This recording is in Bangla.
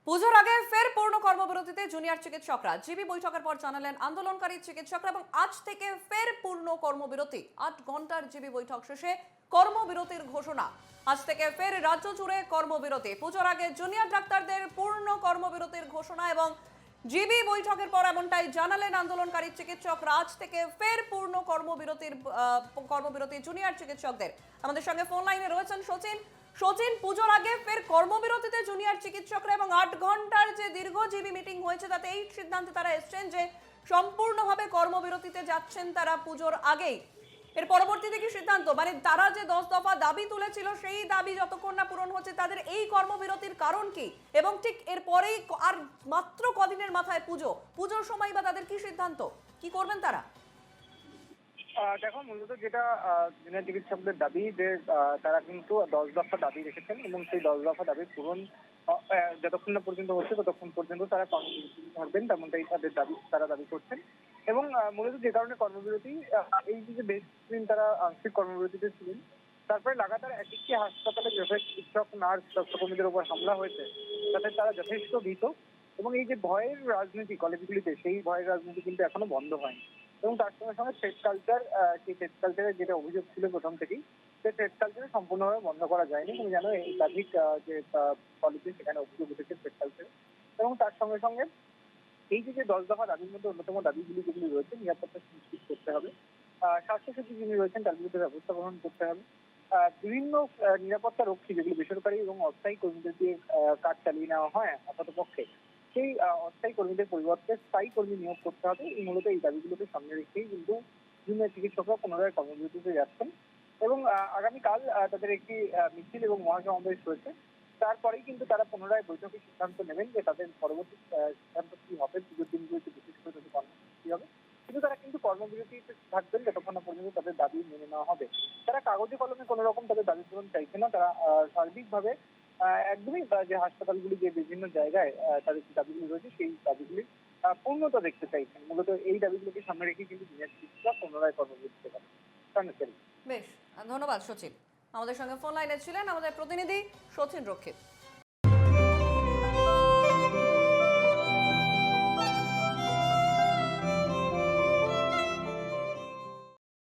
পুজোর আগে ফের পূর্ণ কর্মবিরতিতে জুনিয়র চিকিৎসকরা। জিবি বৈঠকের পর জানালেন আন্দোলনকারী চিকিৎসকরা এবং আজ থেকে ফের পূর্ণ কর্মবিরতি। ৮ ঘন্টার জিবি বৈঠক শেষে কর্মবিরতির ঘোষণা। আজ থেকে ফের রাজ্য জুড়ে কর্মবিরতি। পুজোর আগে জুনিয়র ডাক্তারদের পূর্ণ কর্মবিরতির ঘোষণা এবং জিবি বৈঠকের পর এমনটাই জানালেন আন্দোলনকারী চিকিৎসকরা। আজ থেকে ফের পূর্ণ কর্মবিরতি জুনিয়র চিকিৎসকদের। আমাদের সঙ্গে ফোন লাইনে রয়েছেন সচিন, পুজোর আগে ফের কর্মবিরতিতে জুনিয়র চিকিৎসকরা এবং ৮ ঘন্টার যে দীর্ঘজীবী মিটিং হয়েছে তাতে এই সিদ্ধান্তে তারা এসেছেন যে সম্পূর্ণভাবে কর্মবিরতিতে যাচ্ছেন তারা পুজোর আগেই। এর পরবর্তীতে কি সিদ্ধান্ত, মানে তারা যে 10 দফা দাবি তুলেছিল সেই দাবি যতক্ষণ না পূরণ হচ্ছে তাদের এই কর্মবিরতির কারণ কি, এবং ঠিক এরপরেই আর মাত্র কদিনের মাথায় পুজোর সময় বা তাদের কি সিদ্ধান্ত, কি করবেন তারা? দেখো, মূলত যেটা জুনিয়র চিকিৎসকদের দাবি যে তারা কিন্তু 10 দফা দাবি রেখেছেন এবং সেই 10 দফা দাবি পূরণ যতক্ষণ না পর্যন্ত হচ্ছে ততক্ষণ পর্যন্ত তারা কর্মবিরতি থাকবেন, তেমনটাই তাদের দাবি, তারা দাবি করছেন। এবং মূলত যে কারণে কর্মবিরতি, এই যে বেশ কিছুদিন তারা আংশিক কর্মবিরতিতে ছিলেন, তারপরে লাগাতার একটি হাসপাতালে যেভাবে চিকিৎসক, নার্স, স্বাস্থ্যকর্মীদের উপর হামলা হয়েছে তাতে তারা যথেষ্ট ভীত। এবং এই যে ভয়ের রাজনীতি কলেজগুলিতে, সেই ভয়ের রাজনীতি কিন্তু এখনো বন্ধ হয়নি। এবং তার সঙ্গে সঙ্গে থ্রেড কালচার, সেই থ্রেড কালচারের যেটা অভিযোগ ছিল প্রথম থেকেই, সেই থ্রেড কালচার সম্পূর্ণভাবে বন্ধ করা যায়নি। তুমি জানো, একাধিক যে কলেজে সেখানে অভিযোগ উঠেছে থ্রেড কালচার। এবং তার সঙ্গে সঙ্গে এই যে 10 দফা দাবির মধ্যে অন্যতম দাবিগুলি যেগুলি রয়েছে, নিরাপত্তা সুনিশ্চিত করতে হবে, স্বাস্থ্যসচিব যিনি রয়েছেন তার বিরুদ্ধে ব্যবস্থা গ্রহণ করতে হবে, বিভিন্ন নিরাপত্তা রক্ষী যেগুলি বেসরকারি এবং অস্থায়ী কর্মীদের দিয়ে কাজ চালিয়ে নেওয়া হয় আপাতপক্ষে, সেই অস্থায়ী কর্মীদের পরিবর্তে স্থায়ী কর্মী নিয়োগ করতে হবে। এই মূলত এই দাবিগুলোকে সামনে রেখেই কিন্তু জুনিয়র চিকিৎসকরা পুনরায় কর্মবিরতিতে যাচ্ছেন। এবং আগামীকাল তাদের একটি মিছিল এবং মহাসমাবেশ রয়েছে। তারপরেই কিন্তু তারা পুনরায় বৈঠকে সিদ্ধান্ত নেবেন যে তাদের পরবর্তী সিদ্ধান্ত কি হবে, পুজোর দিনগুলিতে বিশেষ করে তাদের কর্মসূচি হবে। কিন্তু তারা কিন্তু কর্মবিরতিতে থাকবেন যতক্ষণ না পর্যন্ত তাদের দাবি মেনে নেওয়া হবে। তারা কাগজে কলমে কোনো রকম তাদের দাবি পূরণ চাইছে না। তারা সার্বিকভাবে একদমই যে হাসপাতালগুলি, যে বিভিন্ন জায়গায় তাদের যে দাবিগুলি রয়েছে সেই দাবিগুলি পূর্ণতা দেখতে চাইছেন। মূলত এই দাবিগুলোকে সামনে রেখে কিন্তু জুনিয়র চিকিৎসক পুনরায় কর্মবিরতিতে যাবেন। বেশ, ধন্যবাদ সচিন। আমাদের সঙ্গে ফোন লাইনে ছিলেন আমাদের প্রতিনিধি সচিন রক্ষিত।